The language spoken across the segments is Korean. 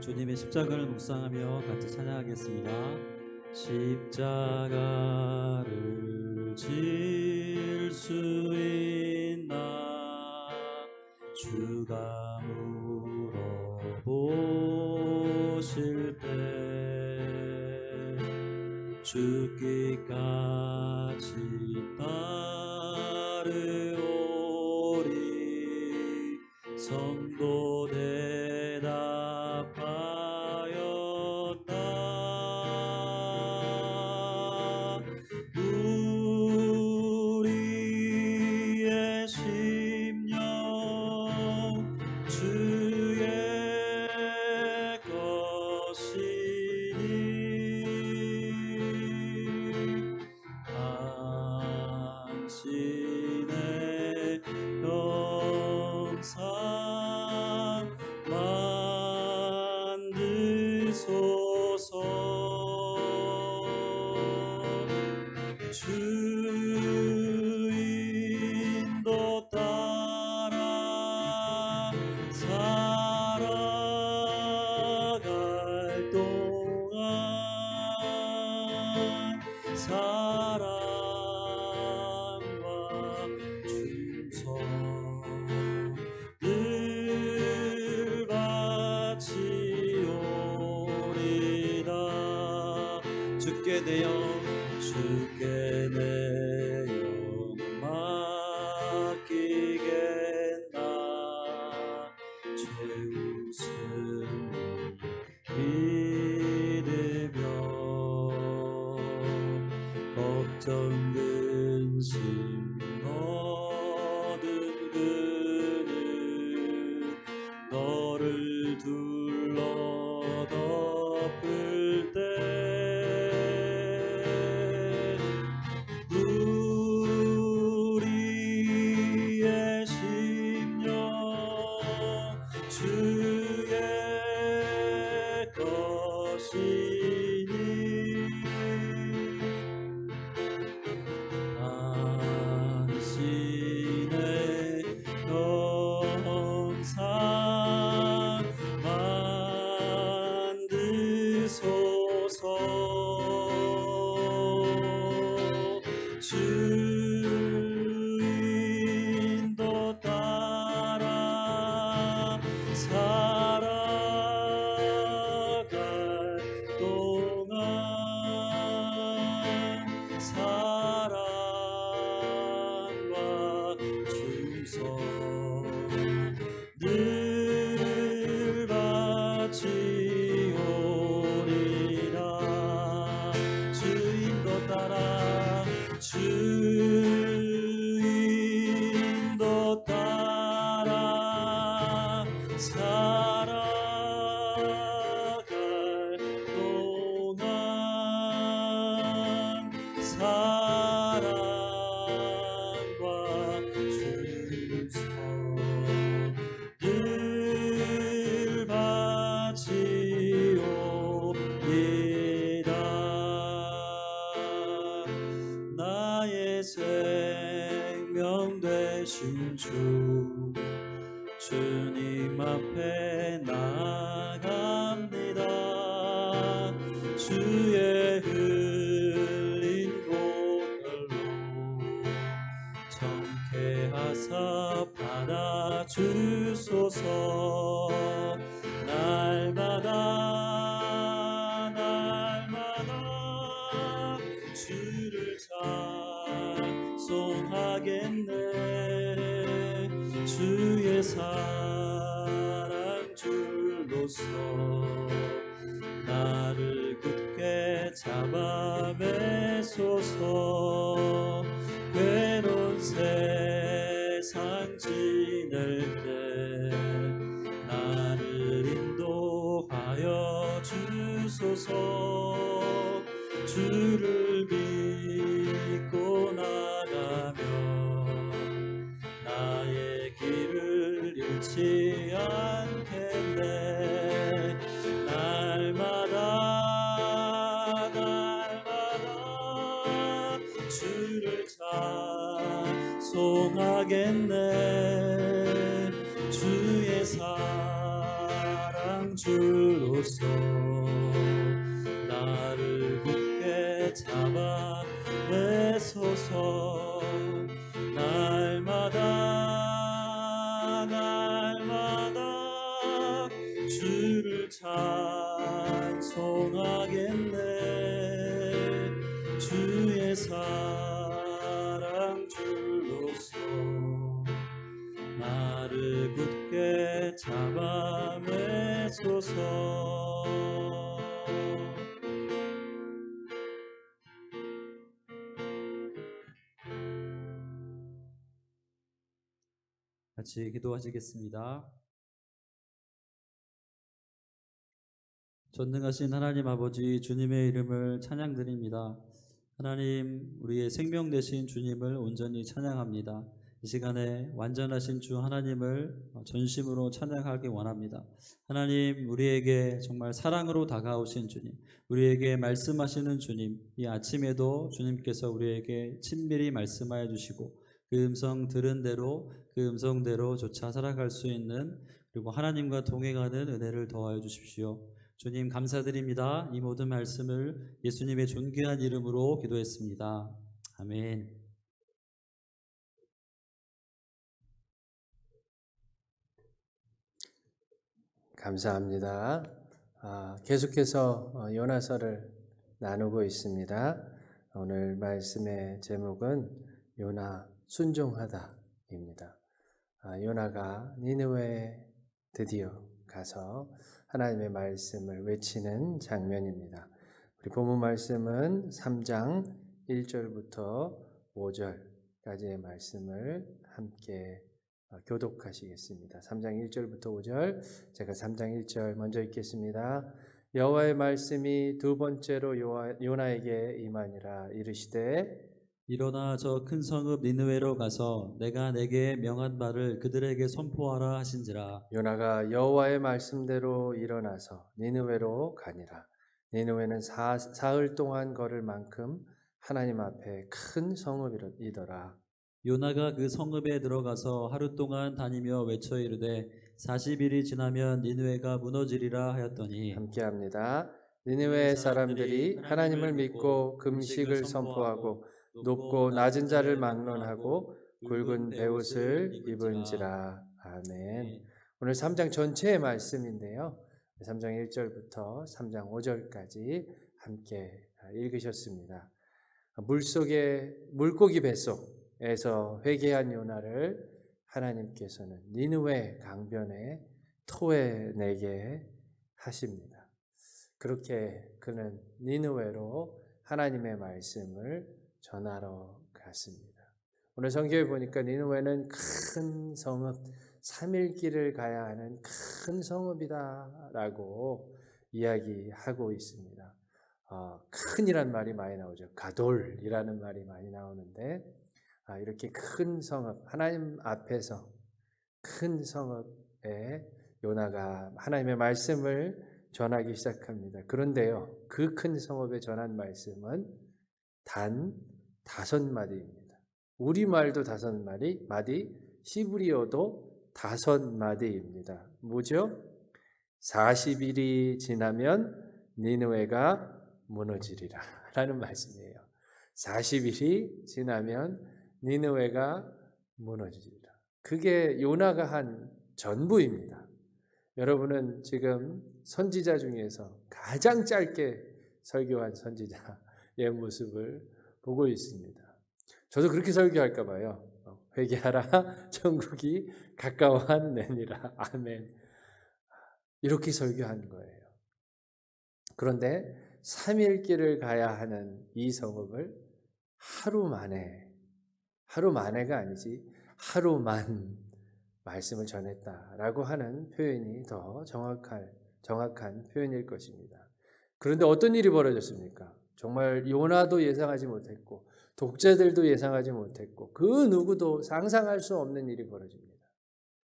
주님의 십자가를 묵상하며 같이 찬양하겠습니다. 십자가를 질 수 있나 주가 물어보실 때 죽기까지 따르오리. 성도 대답하였다. 우리의 심령 주의 것이니 당신의 영상 만드소서. 주 인도 따라 살아갈 동안 사랑과 충성을 바치오리다. 주께 내 영 맡기겠나. 최우승을 믿으며 걱정 근심 모든 그는 너를 둘러 덮을 때 우리의 심령 주의 것이니 당신의 영상 만드소서. 주 인도 따라 살아갈 동안 사랑과 충성을 바치오리라. 주 인도 따라 주인도 따라 살아갈 동안 사랑과 충성을 바치오리라. 나의 생명 되신 주 주님 앞에 나갑니다. 주의 흘린 보혈로 정케하사 받아주소서. 날마다 주를 찬송하겠네. 주의 사랑 줄로서 나를 굳게 잡아 매소서. 괴로운 세상 지낼 때 나를 인도하여 주소서. 주를 믿고 나가며 나의 길을 잃지 않겠네. 날마다 주를 찬송하겠네. 주의 사랑 사랑 줄로서 나를 굳게 잡아 매소서. 날마다 주를 찬송하겠네. 주의 사랑 줄로서 나를 굳게 잡아 매소서. 같이 기도하시겠습니다. 전능하신 하나님 아버지, 주님의 이름을 찬양드립니다. 하나님, 우리의 생명 되신 주님을 온전히 찬양합니다. 이 시간에 완전하신 주 하나님을 전심으로 찬양하기 원합니다. 하나님, 우리에게 정말 사랑으로 다가오신 주님, 우리에게 말씀하시는 주님, 이 아침에도 주님께서 우리에게 친밀히 말씀하여 주시고 그 음성 들은 대로 그 음성대로 조차 살아갈 수 있는, 그리고 하나님과 동행하는 은혜를 더하여 주십시오. 주님 감사드립니다. 이 모든 말씀을 예수님의 존귀한 이름으로 기도했습니다. 아멘. 감사합니다. 계속해서 요나서를 나누고 있습니다. 오늘 말씀의 제목은 요나 순종하다입니다. 요나가 니느웨에 드디어 가서 하나님의 말씀을 외치는 장면입니다. 우리 본문 말씀은 3장 1절부터 5절까지의 말씀을 함께 교독하시겠습니다. 3장 1절부터 5절, 제가 3장 1절 먼저 읽겠습니다. 여호와의 말씀이 두 번째로 요나에게 임하니라. 이르시되 일어나 저 큰 성읍 니느웨로 가서 내가 내게 명한 바를 그들에게 선포하라 하신지라. 요나가 여호와의 말씀대로 일어나서 니느웨로 가니라. 니느웨는 사흘 동안 걸을 만큼 하나님 앞에 큰 성읍이더라. 요나가 그 성읍에 들어가서 하루 동안 다니며 외쳐 이르되 40일이 지나면 니느웨가 무너지리라 하였더니. 함께합니다. 니느웨 사람들이 하나님을 믿고 금식을 선포하고 높고 낮은 자를 막론하고 굵은 베옷을 입은지라. 아멘. 오늘 3장 전체의 말씀인데요. 3장 1절부터 3장 5절까지 함께 읽으셨습니다. 물고기 뱃속에서 회개한 요나를 하나님께서는 니느웨 강변에 토해내게 하십니다. 그렇게 그는 니느웨로 하나님의 말씀을 전하러 갔습니다. 오늘 성경에 보니까 니느웨는 큰 성읍, 3일 길을 가야 하는 큰 성읍이다라고 이야기하고 있습니다. 큰이란 말이 많이 나오죠. 가돌이라는 말이 많이 나오는데 이렇게 큰 성읍, 하나님 앞에서 큰 성읍에 요나가 하나님의 말씀을 전하기 시작합니다. 그런데요, 그 큰 성읍에 전한 말씀은 단 5마디입니다. 우리말도 5마디, 히브리어도 5마디입니다. 뭐죠? 40일이 지나면 니느웨가 무너지리라 라는 말씀이에요. 40일이 지나면 니느웨가 무너지리라. 그게 요나가 한 전부입니다. 여러분은 지금 선지자 중에서 가장 짧게 설교한 선지자의 모습을 보고 있습니다. 저도 그렇게 설교할까 봐요. 회개하라, 천국이 가까워하느니라. 아멘. 이렇게 설교한 거예요. 그런데 3일 길을 가야 하는 이 성읍을 하루 만에가 아니지 하루만 말씀을 전했다라고 하는 표현이 더 정확한 표현일 것입니다. 그런데 어떤 일이 벌어졌습니까? 정말 요나도 예상하지 못했고 독자들도 예상하지 못했고 그 누구도 상상할 수 없는 일이 벌어집니다.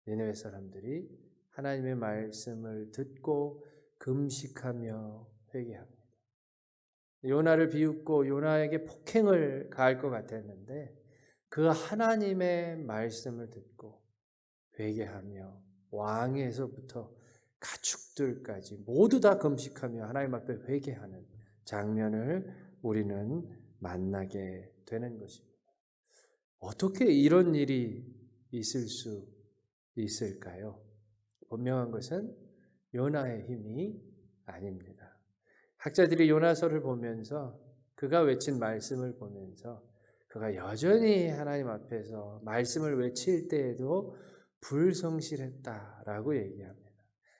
니느웨 사람들이 하나님의 말씀을 듣고 금식하며 회개합니다. 요나를 비웃고 요나에게 폭행을 가할 것 같았는데 그 하나님의 말씀을 듣고 회개하며 왕에서부터 가축들까지 모두 다 금식하며 하나님 앞에 회개하는 장면을 우리는 만나게 되는 것입니다. 어떻게 이런 일이 있을 수 있을까요? 분명한 것은 요나의 힘이 아닙니다. 학자들이 요나서를 보면서 그가 외친 말씀을 보면서 그가 여전히 하나님 앞에서 말씀을 외칠 때에도 불성실했다라고 얘기합니다.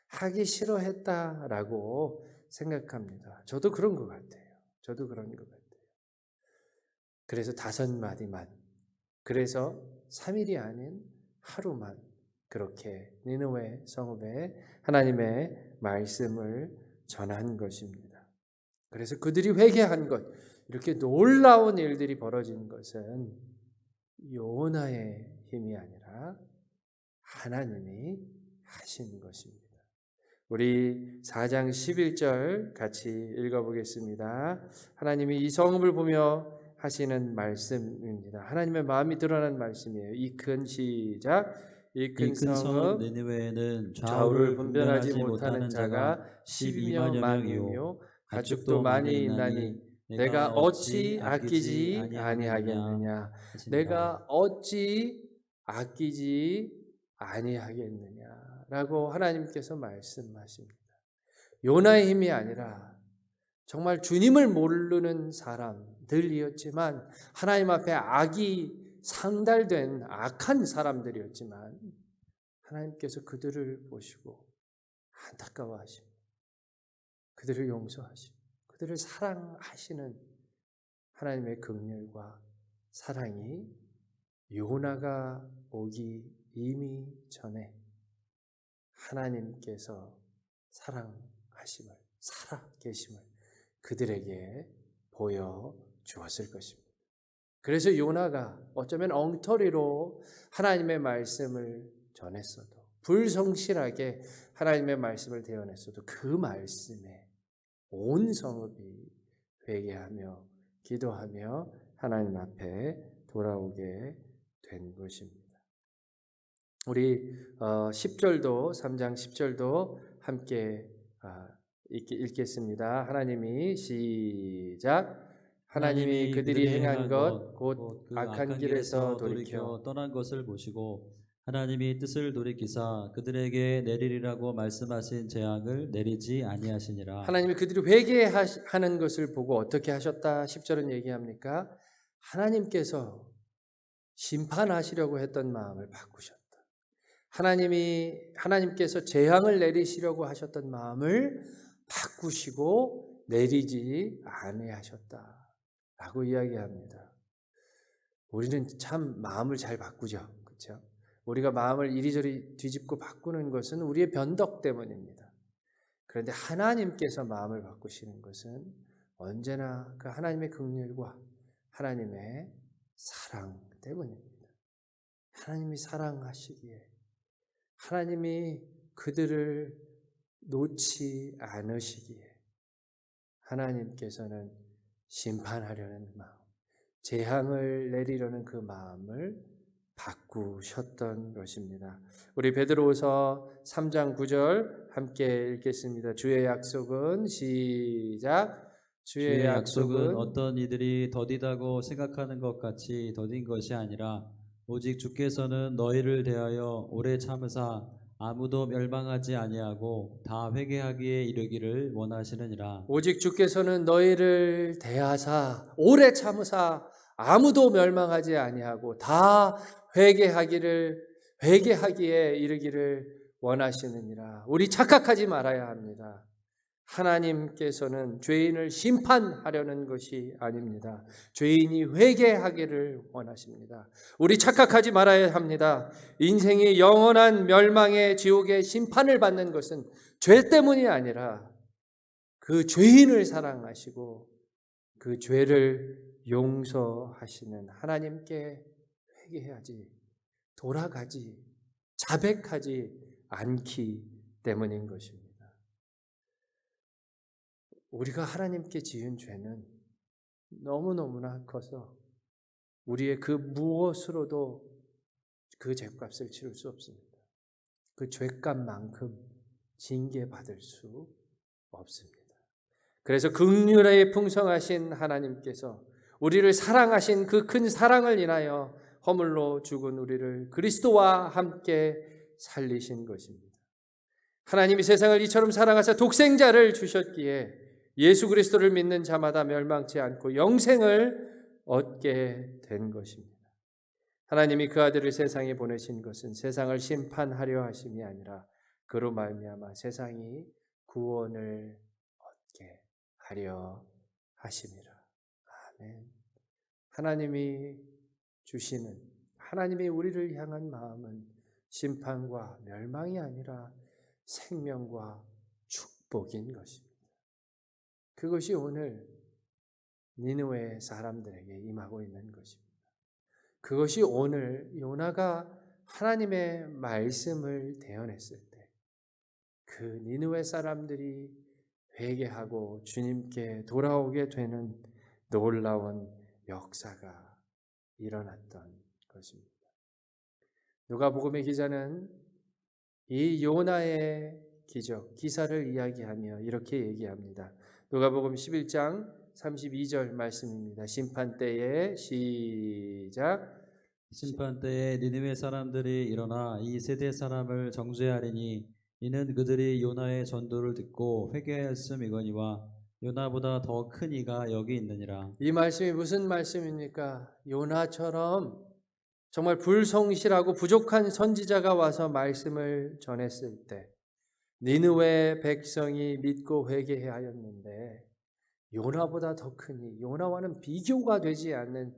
하기 싫어했다라고 생각합니다. 저도 그런 것 같아요. 저도 그런 것 같아요. 그래서 5마디만, 그래서 3일이 아닌 하루만 그렇게 니느웨 성읍에 하나님의 말씀을 전한 것입니다. 그래서 그들이 회개한 것, 이렇게 놀라운 일들이 벌어진 것은 요나의 힘이 아니라 하나님이 하신 것입니다. 우리 4장 11절 같이 읽어보겠습니다. 하나님이 이 성읍을 보며 하시는 말씀입니다. 하나님의 마음이 드러난 말씀이에요. 이 큰 시작. 이 큰 이 큰 성읍 성읍 니느웨에는 좌우를 좌우를 분별하지 분별하지 못하는 못하는 자가 자가 12만 12만여 명이요 명이며 가축도 가축도 많이 많이 있나니 있나니 내가 내가 어찌 어찌 아끼지 아끼지 아니하겠느냐 아니하겠느냐. 하시니라. 내가 어찌 아끼지 아니하겠느냐라고 하나님께서 말씀하십니다. 요나의 힘이 아니라 정말 주님을 모르는 사람들이었지만, 하나님 앞에 악이 상달된 악한 사람들이었지만 하나님께서 그들을 보시고 안타까워하시고 그들을 용서하시고 그들을 사랑하시는 하나님의 긍휼과 사랑이 요나가 오기 이미 전에 하나님께서 사랑하심을, 살아계심을 그들에게 보여주었을 것입니다. 그래서 요나가 어쩌면 엉터리로 하나님의 말씀을 전했어도, 불성실하게 하나님의 말씀을 대언했어도 그 말씀에 온 성읍이 회개하며 기도하며 하나님 앞에 돌아오게 된 것입니다. 우리 10절도 3장 10절도 함께 읽겠습니다. 하나님이 시작. 하나님이 그들이 행한 것 곧 그 악한 길에서 돌이켜 떠난 것을 보시고 하나님이 뜻을 돌이키사 그들에게 내리리라고 말씀하신 재앙을 내리지 아니하시니라. 하나님이 그들이 회개하는 것을 보고 어떻게 하셨다? 10절은 얘기합니까? 하나님께서 심판하시려고 했던 마음을 바꾸셨다. 하나님께서 재앙을 내리시려고 하셨던 마음을 바꾸시고 내리지 아니하셨다라고 이야기합니다. 우리는 참 마음을 잘 바꾸죠. 그렇죠? 우리가 마음을 이리저리 뒤집고 바꾸는 것은 우리의 변덕 때문입니다. 그런데 하나님께서 마음을 바꾸시는 것은 언제나 그 하나님의 긍휼과 하나님의 사랑 때문입니다. 하나님이 사랑하시기에 하나님이 그들을 놓지 않으시기에 하나님께서는 심판하려는 마음, 재앙을 내리려는 그 마음을 바꾸셨던 것입니다. 우리 베드로후서 3장 9절 함께 읽겠습니다. 주의 약속은 시작. 주의 약속은 어떤 이들이 더디다고 생각하는 것 같이 더딘 것이 아니라 오직 주께서는 너희를 대하여 오래 참으사 아무도 멸망하지 아니하고 다 회개하기에 이르기를 원하시느니라. 오직 주께서는 너희를 대하사 오래 참으사 아무도 멸망하지 아니하고 다 회개하기에 이르기를 원하시느니라. 우리 착각하지 말아야 합니다. 하나님께서는 죄인을 심판하려는 것이 아닙니다. 죄인이 회개하기를 원하십니다. 우리 착각하지 말아야 합니다. 인생이 영원한 멸망의 지옥의 심판을 받는 것은 죄 때문이 아니라 그 죄인을 사랑하시고 그 죄를 용서하시는 하나님께 회개하지, 돌아가지, 자백하지 않기 때문인 것입니다. 우리가 하나님께 지은 죄는 너무너무나 커서 우리의 그 무엇으로도 그 죄값을 치를 수 없습니다. 그 죄값만큼 징계받을 수 없습니다. 그래서 긍휼에 풍성하신 하나님께서 우리를 사랑하신 그 큰 사랑을 인하여 허물로 죽은 우리를 그리스도와 함께 살리신 것입니다. 하나님이 세상을 이처럼 사랑하사 독생자를 주셨기에 예수 그리스도를 믿는 자마다 멸망치 않고 영생을 얻게 된 것입니다. 하나님이 그 아들을 세상에 보내신 것은 세상을 심판하려 하심이 아니라 그로 말미암아 세상이 구원을 얻게 하려 하심이라. 아멘. 하나님이 주시는, 하나님이 우리를 향한 마음은 심판과 멸망이 아니라 생명과 축복인 것입니다. 그것이 오늘 니느웨 사람들에게 임하고 있는 것입니다. 그것이 오늘 요나가 하나님의 말씀을 대언했을 때 그 니느웨 사람들이 회개하고 주님께 돌아오게 되는 놀라운 역사가 일어났던 것입니다. 누가복음의 기자는 이 요나의 기적, 기사를 이야기하며 이렇게 얘기합니다. 누가복음 11장 32절 말씀입니다. 심판 때에 시작. 심판 때에 니느웨 사람들이 일어나 이 세대 사람을 정죄하리니 이는 그들이 요나의 전도를 듣고 회개하였음이거니와 요나보다 더 큰 이가 여기 있느니라. 이 말씀이 무슨 말씀입니까? 요나처럼 정말 불성실하고 부족한 선지자가 와서 말씀을 전했을 때 니느웨 백성이 믿고 회개하였는데 요나보다 더 크니, 요나와는 비교가 되지 않는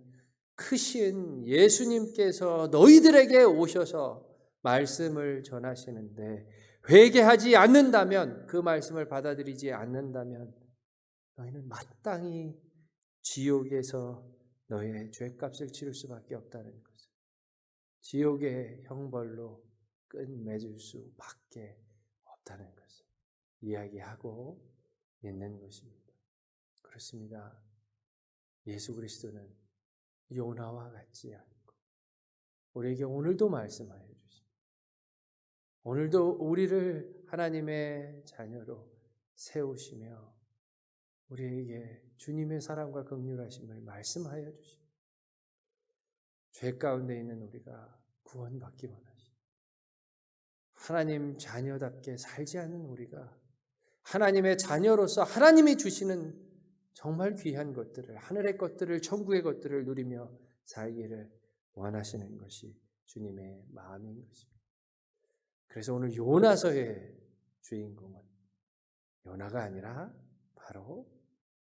크신 예수님께서 너희들에게 오셔서 말씀을 전하시는데 회개하지 않는다면, 그 말씀을 받아들이지 않는다면 너희는 마땅히 지옥에서 너희의 죄값을 치를 수밖에 없다는 것을, 지옥의 형벌로 끝맺을 수밖에 없다는 것을 이야기하고 있는 것입니다. 그렇습니다. 예수 그리스도는 요나와 같지 않고 우리에게 오늘도 말씀하여 주십니다. 오늘도 우리를 하나님의 자녀로 세우시며 우리에게 주님의 사랑과 긍휼하심을 말씀하여 주십니다. 죄 가운데 있는 우리가 구원받기 원하십니다. 하나님 자녀답게 살지 않는 우리가 하나님의 자녀로서 하나님이 주시는 정말 귀한 것들을, 하늘의 것들을, 천국의 것들을 누리며 살기를 원하시는 것이 주님의 마음인 것입니다. 그래서 오늘 요나서의 주인공은 요나가 아니라 바로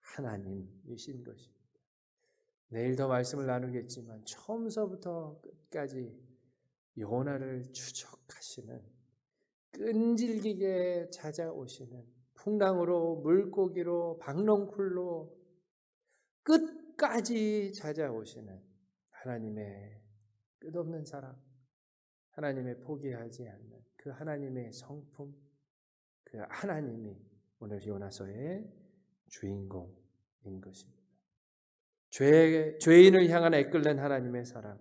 하나님이신 것입니다. 내일 더 말씀을 나누겠지만 처음서부터 끝까지 요나를 추적하시는, 끈질기게 찾아오시는, 풍랑으로, 물고기로, 박넝쿨로 끝까지 찾아오시는 하나님의 끝없는 사랑, 하나님의 포기하지 않는 그 하나님의 성품, 그 하나님이 오늘 요나서의 주인공인 것입니다. 죄인을 향한 애끓는 하나님의 사랑.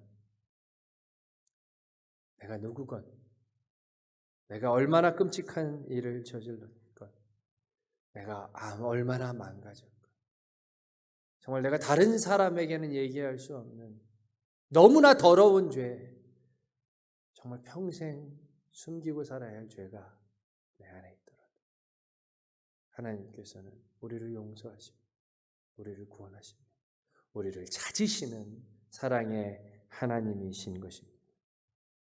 내가 누구건, 내가 얼마나 끔찍한 일을 저질렀건, 내가 얼마나 망가졌건, 정말 내가 다른 사람에게는 얘기할 수 없는 너무나 더러운 죄, 정말 평생 숨기고 살아야 할 죄가 내 안에 있더라도 하나님께서는 우리를 용서하시고 우리를 구원하시며 우리를 찾으시는 사랑의 하나님이신 것입니다.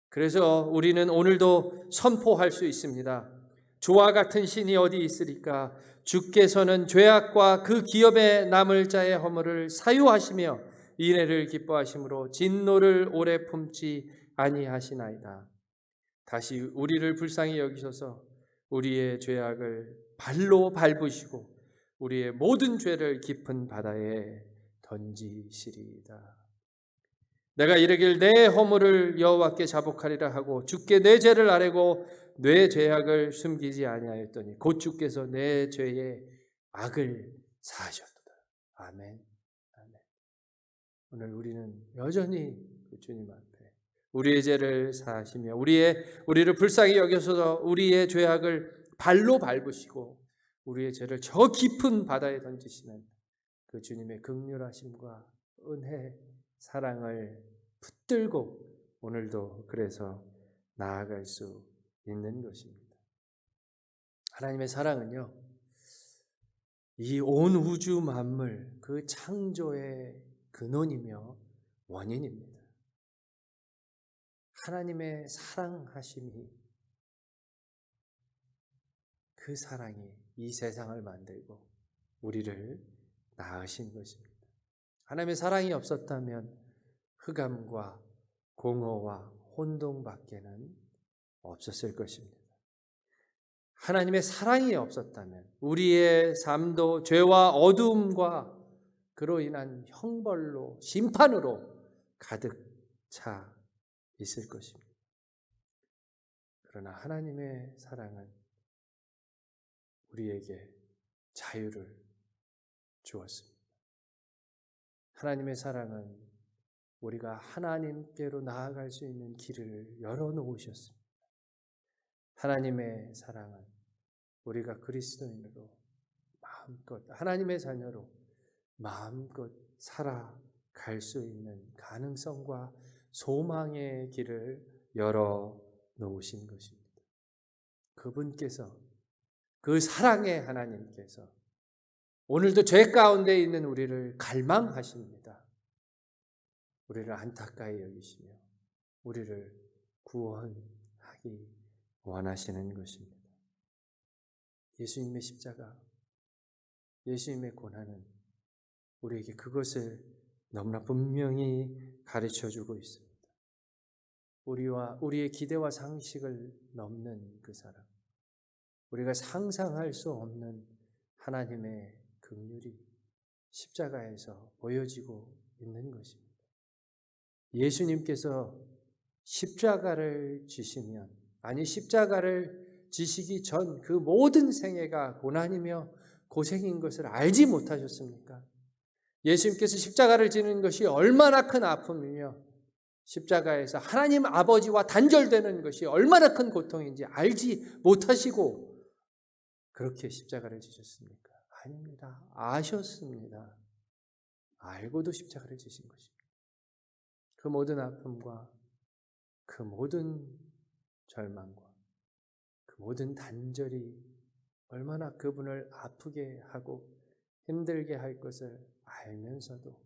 그래서 우리는 오늘도 선포할 수 있습니다. 주와 같은 신이 어디 있으리까? 주께서는 죄악과 그 기업에 남을 자의 허물을 사유하시며 인애를 기뻐하심으로 진노를 오래 품지 아니하시나이다. 다시 우리를 불쌍히 여기셔서 우리의 죄악을 발로 밟으시고 우리의 모든 죄를 깊은 바다에 던지시리이다. 내가 이르길 내 허물을 여호와께 자복하리라 하고 주께 내 죄를 아뢰고 내 죄악을 숨기지 아니하였더니 곧 주께서 내 죄의 악을 사하셨도다. 아멘. 아멘. 오늘 우리는 여전히 그 주님 앞에 우리의 죄를 사하시며 우리를 불쌍히 여겨서 우리의 죄악을 발로 밟으시고 우리의 죄를 저 깊은 바다에 던지시는 그 주님의 긍휼하심과 은혜, 사랑을 붙들고 오늘도 그래서 나아갈 수 있는 것입니다. 하나님의 사랑은요, 이 온 우주 만물 그 창조의 근원이며 원인입니다. 하나님의 사랑하심이, 그 사랑이 이 세상을 만들고 우리를 낳으신 것입니다. 하나님의 사랑이 없었다면 흑암과 공허와 혼돈밖에는 없었을 것입니다. 하나님의 사랑이 없었다면 우리의 삶도 죄와 어두움과 그로 인한 형벌로, 심판으로 가득 차 있을 것입니다. 그러나 하나님의 사랑은 우리에게 자유를 주었습니다. 하나님의 사랑은 우리가 하나님께로 나아갈 수 있는 길을 열어놓으셨습니다. 하나님의 사랑은 우리가 그리스도인으로 마음껏, 하나님의 자녀로 마음껏 살아갈 수 있는 가능성과 소망의 길을 열어놓으신 것입니다. 그분께서, 그 사랑의 하나님께서 오늘도 죄 가운데 있는 우리를 갈망하십니다. 우리를 안타까이 여기시며 우리를 구원하기 원하시는 것입니다. 예수님의 십자가, 예수님의 고난은 우리에게 그것을 너무나 분명히 가르쳐주고 있습니다. 우리의 기대와 상식을 넘는 그 사랑, 우리가 상상할 수 없는 하나님의 긍휼이 십자가에서 보여지고 있는 것입니다. 예수님께서 십자가를 지시면, 아니 십자가를 지시기 전 그 모든 생애가 고난이며 고생인 것을 알지 못하셨습니까? 예수님께서 십자가를 지는 것이 얼마나 큰 아픔이며 십자가에서 하나님 아버지와 단절되는 것이 얼마나 큰 고통인지 알지 못하시고 그렇게 십자가를 지셨습니까? 아닙니다. 아셨습니다. 알고도 십자가를 지신 것입니다. 그 모든 아픔과 그 모든 절망과 그 모든 단절이 얼마나 그분을 아프게 하고 힘들게 할 것을 알면서도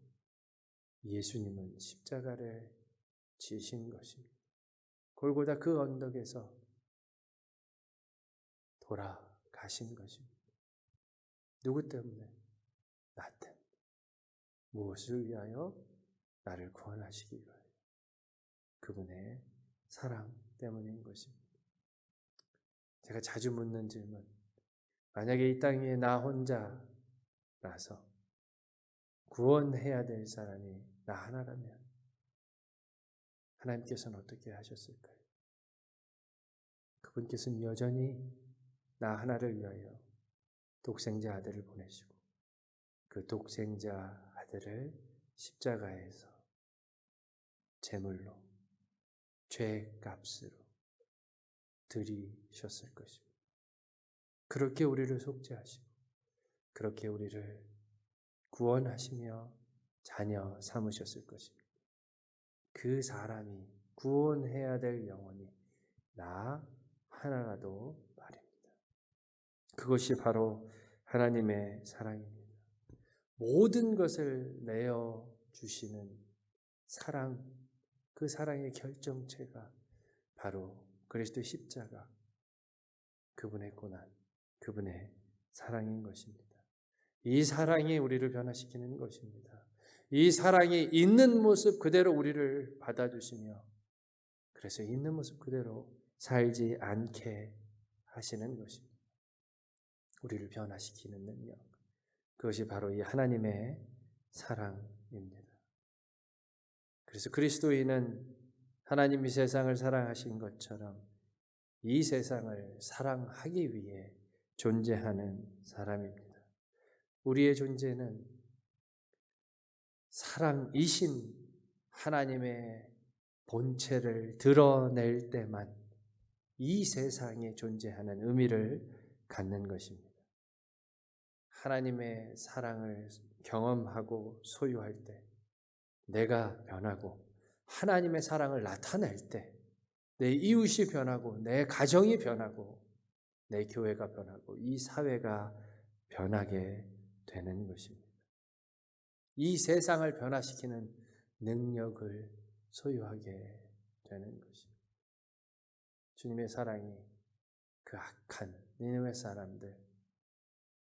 예수님은 십자가를 지신 것입니다. 골고다 그 언덕에서 돌아가신 것입니다. 누구 때문에? 나 때문에. 무엇을 위하여? 나를 구원하시기 위하여. 그분의 사랑 때문인 것입니다. 제가 자주 묻는 질문, 만약에 이 땅 위에 나 혼자라서 구원해야 될 사람이 나 하나라면 하나님께서는 어떻게 하셨을까요? 그분께서는 여전히 나 하나를 위하여 독생자 아들을 보내시고 그 독생자 아들을 십자가에서 제물로, 죄값으로 드리셨을 것입니다. 그렇게 우리를 속죄하시고 그렇게 우리를 구원하시며 자녀 삼으셨을 것입니다. 그 사람이, 구원해야 될 영혼이 나 하나라도 말입니다. 그것이 바로 하나님의 사랑입니다. 모든 것을 내어주시는 사랑, 그 사랑의 결정체가 바로 그리스도의 십자가, 그분의 고난, 그분의 사랑인 것입니다. 이 사랑이 우리를 변화시키는 것입니다. 이 사랑이 있는 모습 그대로 우리를 받아주시며 그래서 있는 모습 그대로 살지 않게 하시는 것입니다. 우리를 변화시키는 능력, 그것이 바로 이 하나님의 사랑입니다. 그래서 그리스도인은 하나님이 세상을 사랑하신 것처럼 이 세상을 사랑하기 위해 존재하는 사람입니다. 우리의 존재는 사랑이신 하나님의 본체를 드러낼 때만 이 세상에 존재하는 의미를 갖는 것입니다. 하나님의 사랑을 경험하고 소유할 때 내가 변하고 하나님의 사랑을 나타낼 때 내 이웃이 변하고 내 가정이 변하고 내 교회가 변하고 이 사회가 변하게 되는 것입니다. 이 세상을 변화시키는 능력을 소유하게 되는 것입니다. 주님의 사랑이 그 악한 니느웨 사람들,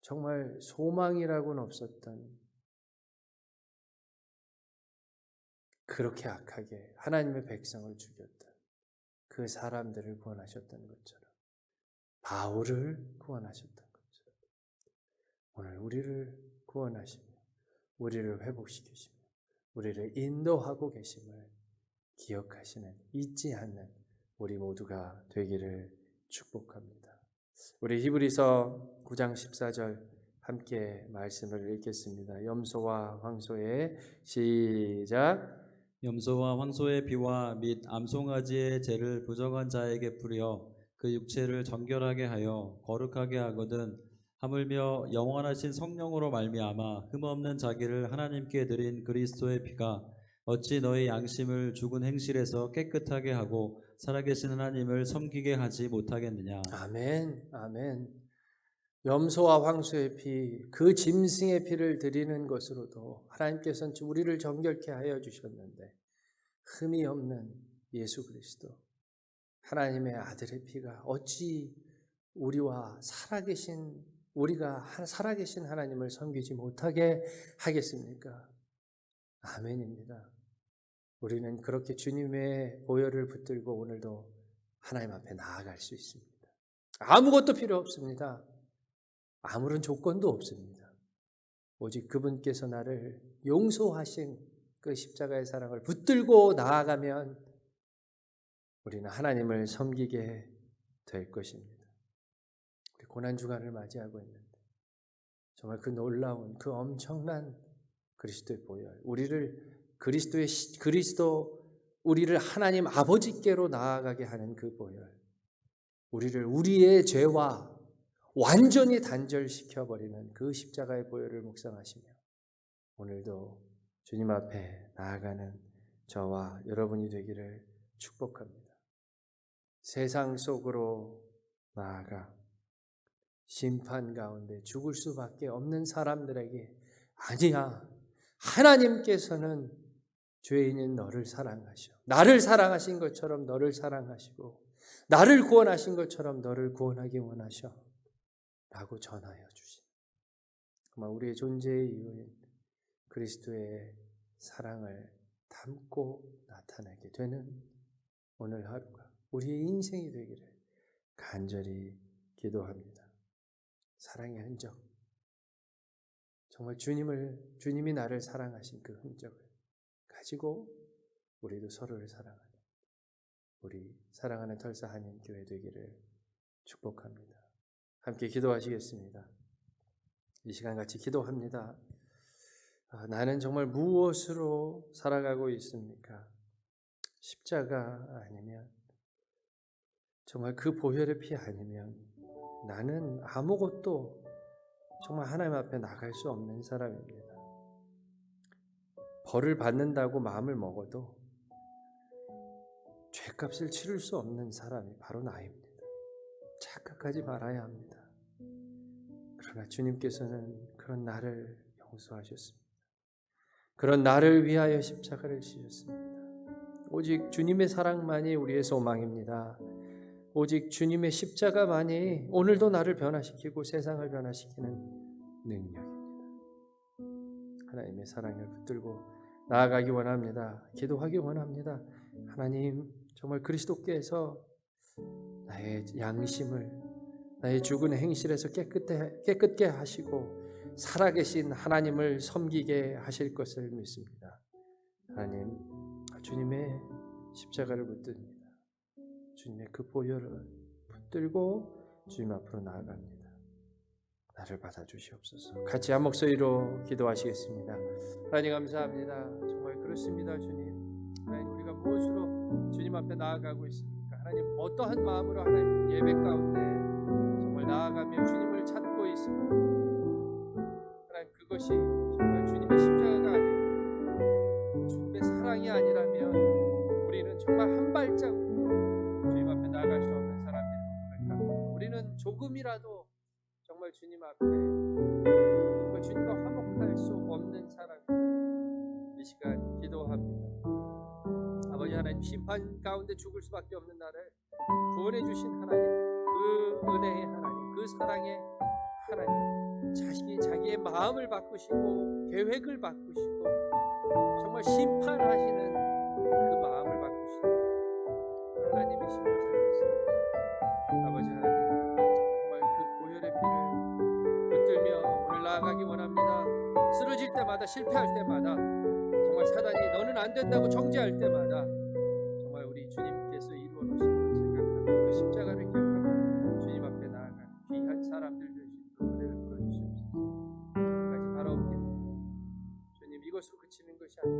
정말 소망이라고는 없었던 그렇게 악하게 하나님의 백성을 죽였던 그 사람들을 구원하셨던 것처럼 바울을 구원하셨던 것처럼 오늘 우리를 구원하시며 우리를 회복시키시며 우리를 인도하고 계심을 기억하시는, 잊지 않는 우리 모두가 되기를 축복합니다. 우리 히브리서 9장 14절 함께 말씀을 읽겠습니다. 염소와 황소의 시작. 염소와 황소의 피와 및 암송아지의 죄를 부정한 자에게 뿌려 그 육체를 정결하게 하여 거룩하게 하거든 하물며 영원하신 성령으로 말미암아 흠없는 자기를 하나님께 드린 그리스도의 피가 어찌 너희 양심을 죽은 행실에서 깨끗하게 하고 살아계신 하나님을 섬기게 하지 못하겠느냐. 아멘, 아멘. 염소와 황소의 피, 그 짐승의 피를 드리는 것으로도 하나님께서는 우리를 정결케 하여 주셨는데 흠이 없는 예수 그리스도, 하나님의 아들의 피가 어찌 우리가 살아계신 하나님을 섬기지 못하게 하겠습니까? 아멘입니다. 우리는 그렇게 주님의 보혈을 붙들고 오늘도 하나님 앞에 나아갈 수 있습니다. 아무것도 필요 없습니다. 아무런 조건도 없습니다. 오직 그분께서 나를 용서하신 그 십자가의 사랑을 붙들고 나아가면 우리는 하나님을 섬기게 될 것입니다. 우리 고난주간을 맞이하고 있는데 정말 그 놀라운, 그 엄청난 그리스도의 보혈, 우리를 하나님 아버지께로 나아가게 하는 그 보혈, 우리의 죄와 완전히 단절시켜버리는 그 십자가의 보혈을 묵상하시며 오늘도 주님 앞에 나아가는 저와 여러분이 되기를 축복합니다. 세상 속으로 나아가 심판 가운데 죽을 수밖에 없는 사람들에게 아니야, 하나님께서는 죄인인 너를 사랑하셔, 나를 사랑하신 것처럼 너를 사랑하시고 나를 구원하신 것처럼 너를 구원하기 원하셔 라고 전하여 주신, 정말 우리의 존재의 이유인 그리스도의 사랑을 담고 나타내게 되는 오늘 하루가 우리의 인생이 되기를 간절히 기도합니다. 사랑의 흔적, 정말 주님이 나를 사랑하신 그 흔적을 가지고 우리도 서로를 사랑하는 우리 사랑하는 털사 한인교회 되기를 축복합니다. 함께 기도하시겠습니다. 이 시간 같이 기도합니다. 나는 정말 무엇으로 살아가고 있습니까? 십자가 아니면 정말 그 보혈의 피 아니면 나는 아무것도 정말 하나님 앞에 나갈 수 없는 사람입니다. 벌을 받는다고 마음을 먹어도 죄값을 치를 수 없는 사람이 바로 나입니다. 착각하지 말아야 합니다. 그러나 주님께서는 그런 나를 용서하셨습니다. 그런 나를 위하여 십자가를 지셨습니다. 오직 주님의 사랑만이 우리의 소망입니다. 오직 주님의 십자가만이 오늘도 나를 변화시키고 세상을 변화시키는 능력입니다. 하나님의 사랑을 붙들고 나아가기 원합니다. 기도하기 원합니다. 하나님, 정말 그리스도께서 나의 양심을 나의 죽은 행실에서 깨끗게 하시고 살아계신 하나님을 섬기게 하실 것을 믿습니다. 하나님, 주님의 십자가를 붙듭니다. 주님의 그 보혈을 붙들고 주님 앞으로 나아갑니다. 나를 받아주시옵소서. 같이 한 목소리로 기도하시겠습니다. 하나님 감사합니다. 정말 그렇습니다. 주님, 하나님 우리가 무엇으로 주님 앞에 나아가고 있습니까? 하나님 어떠한 마음으로 하나님 예배 가운데 정말 정말 나아가며 주님을 찾고 있습니다. 하나님, 그것이 정말 주님의 십자가가 아니고 주님의 사랑이 아니라면 우리는 정말 한 발자국도 주님 앞에 나아갈 수 없는 사람들이라고 고백합니다. 우리는 조금이라도 정말 주님 앞에 정말 주님과 화목할 수 없는 사람입니다. 이 시간 기도합니다. 아버지 하나님, 심판 가운데 죽을 수밖에 없는 나를 구원해 주신 하나님, 그 은혜의 하나님, 그 사랑의 하나님, 자기의 마음을 바꾸시고 계획을 바꾸시고 정말 심판하시는 그 마음을 바꾸시는 하나님이신 것을 믿습니다. 아버지 하나님, 정말 그 보혈의 피를 붙들며 오늘 나아가기 원합니다. 쓰러질 때마다, 실패할 때마다, 정말 사단이 너는 안 된다고 정죄할 때마다 정말 우리 주님께서 이루어 놓으신 것 생각하고 그 십자가를 기억하며 주님 앞에 나아가는 귀한 사람들 되시고 그 은혜를 부어주시옵소서. 끝까지 바라옵니다. 주님, 이것으로 그치는 것이 아니라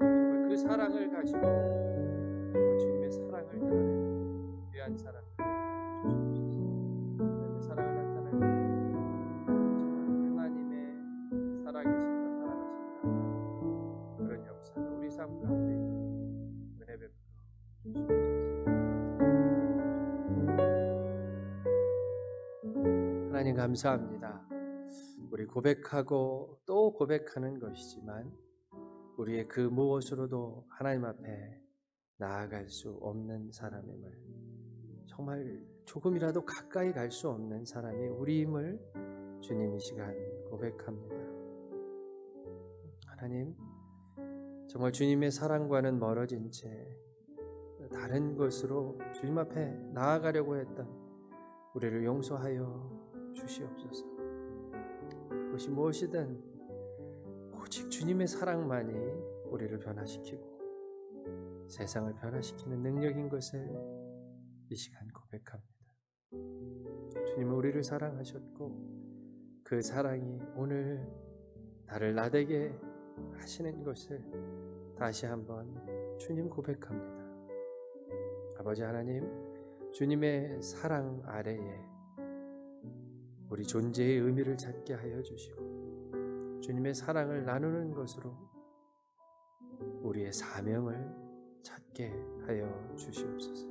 정말 그 사랑을 가지고 정말 주님의 사랑을 드러내는 귀한 사람들 주시옵소서. 하나님의 사랑을 나타내는 정말 하나님의 살아계심과 사랑하심을 그런 역사가 우리 삶 가운데 은혜 베풀어 주시옵소서. 하나님, 감사합니다. 우리 고백하고 또 고백하는 것이지만 우리의 그 무엇으로도 하나님 앞에 나아갈 수 없는 사람임을, 정말 조금이라도 가까이 갈 수 없는 사람이 우리임을 주님 이 시간 고백합니다. 하나님, 정말 주님의 사랑과는 멀어진 채 다른 것으로 주님 앞에 나아가려고 했던 우리를 용서하여 주시옵소서. 그것이 무엇이든 오직 주님의 사랑만이 우리를 변화시키고 세상을 변화시키는 능력인 것을 이 시간 고백합니다. 주님은 우리를 사랑하셨고 그 사랑이 오늘 나를 나되게 하시는 것을 다시 한번 주님 고백합니다. 아버지 하나님, 주님의 사랑 아래에 우리 존재의 의미를 찾게 하여 주시고 주님의 사랑을 나누는 것으로 우리의 사명을 찾게 하여 주시옵소서.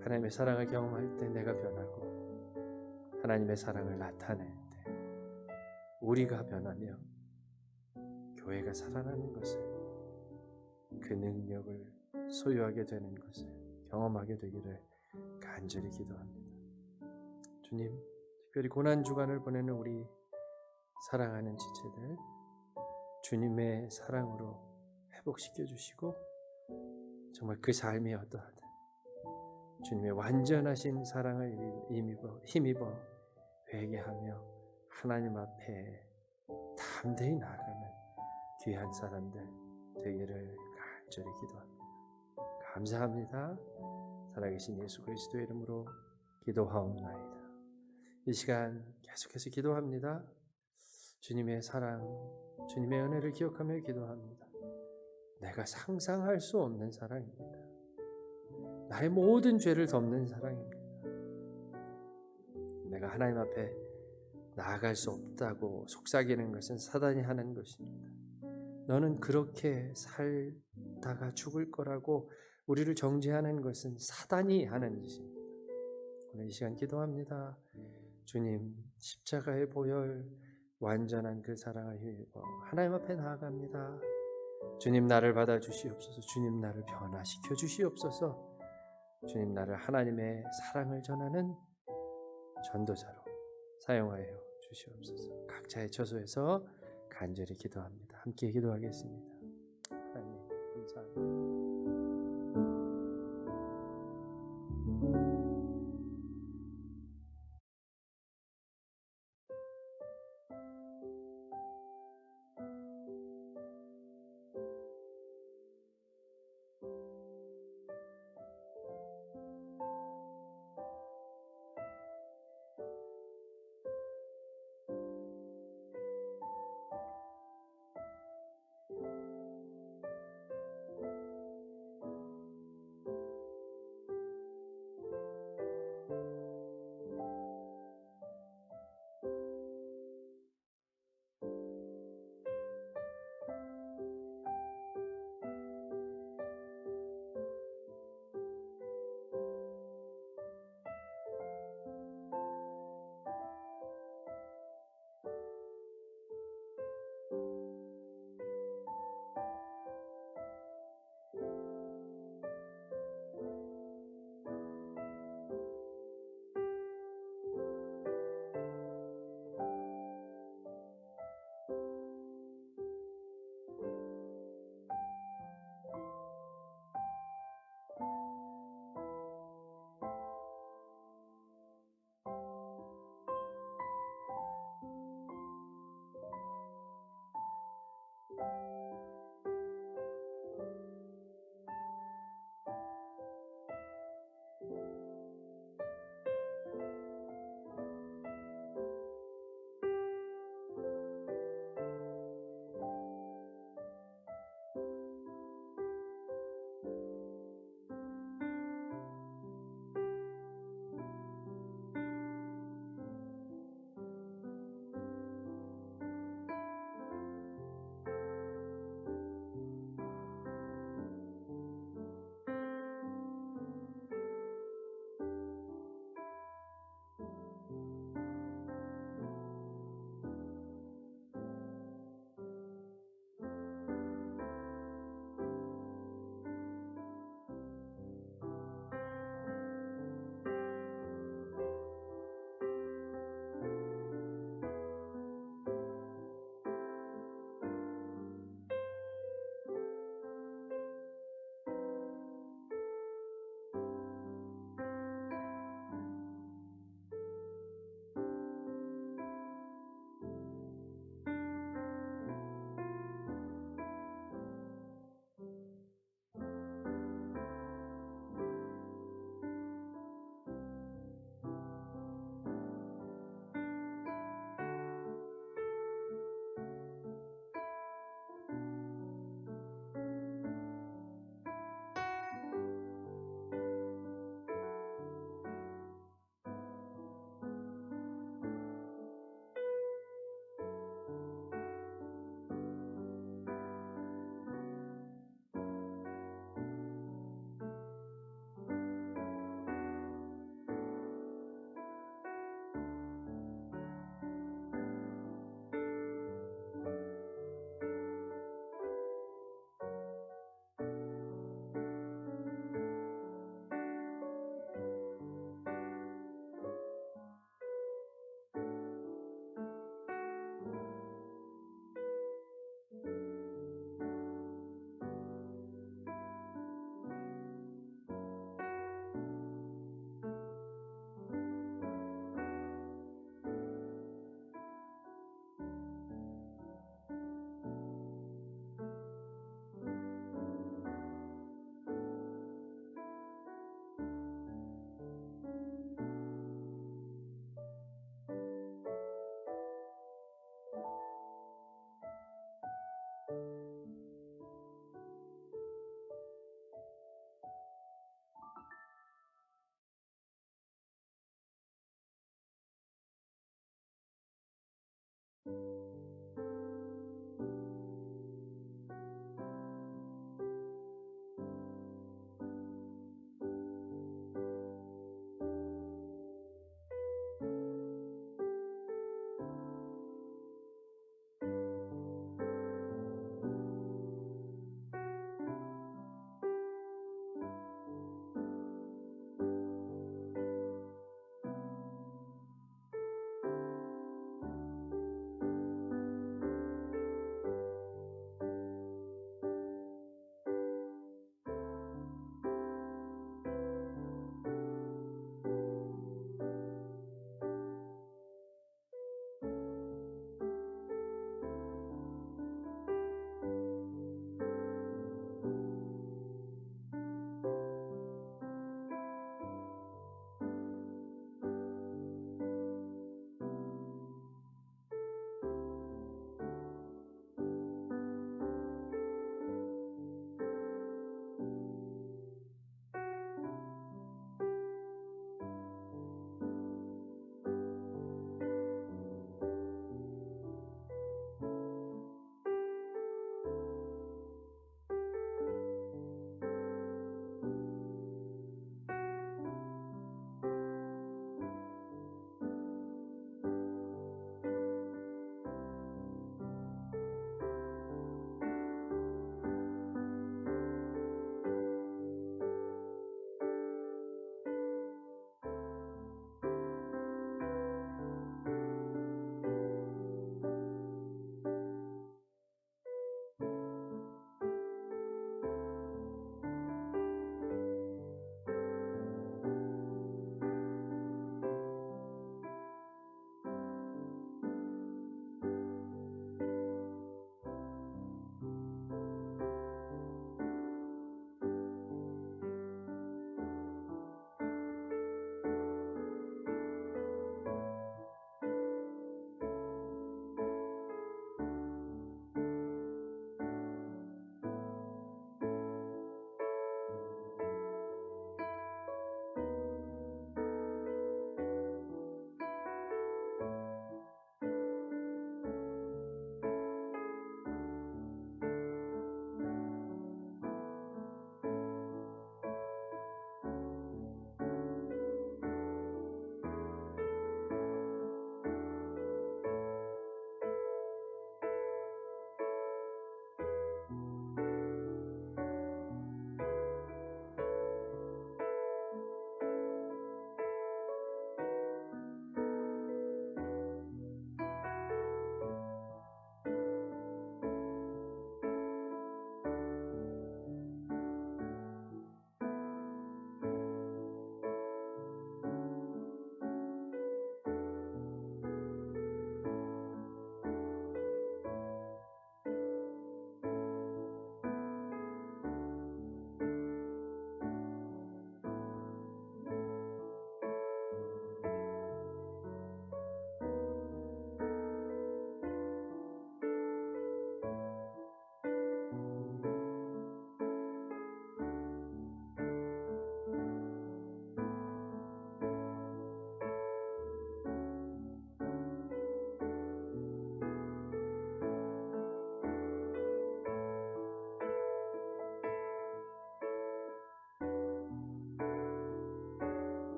하나님의 사랑을 경험할 때 내가 변하고 하나님의 사랑을 나타낼 때 우리가 변하며 교회가 살아나는 것을, 그 능력을 소유하게 되는 것을 경험하게 되기를 간절히 기도합니다. 주님, 특별히 고난주간을 보내는 우리 사랑하는 지체들 주님의 사랑으로 회복시켜 주시고 정말 그 삶이 어떠하든 주님의 완전하신 사랑을 힘입어 회개하며 하나님 앞에 담대히 나아가는 귀한 사람들 되기를 간절히 기도합니다. 감사합니다. 살아계신 예수 그리스도의 이름으로 기도하옵나이다. 이 시간 계속해서 기도합니다. 주님의 사랑, 주님의 은혜를 기억하며 기도합니다. 내가 상상할 수 없는 사랑입니다. 나의 모든 죄를 덮는 사랑입니다. 내가 하나님 앞에 나아갈 수 없다고 속삭이는 것은 사단이 하는 것입니다. 너는 그렇게 살다가 죽을 거라고 우리를 정죄하는 것은 사단이 하는 짓입니다. 오늘 이 시간 기도합니다. 주님, 십자가의 보혈, 완전한 그 사랑을 힘입어 하나님 앞에 나아갑니다. 주님, 나를 받아주시옵소서. 주님, 나를 변화시켜 주시옵소서. 주님, 나를 하나님의 사랑을 전하는 전도자로 사용하여 주시옵소서. 각자의 처소에서 간절히 기도합니다. 함께 기도하겠습니다. 하나님, 감사합니다. 주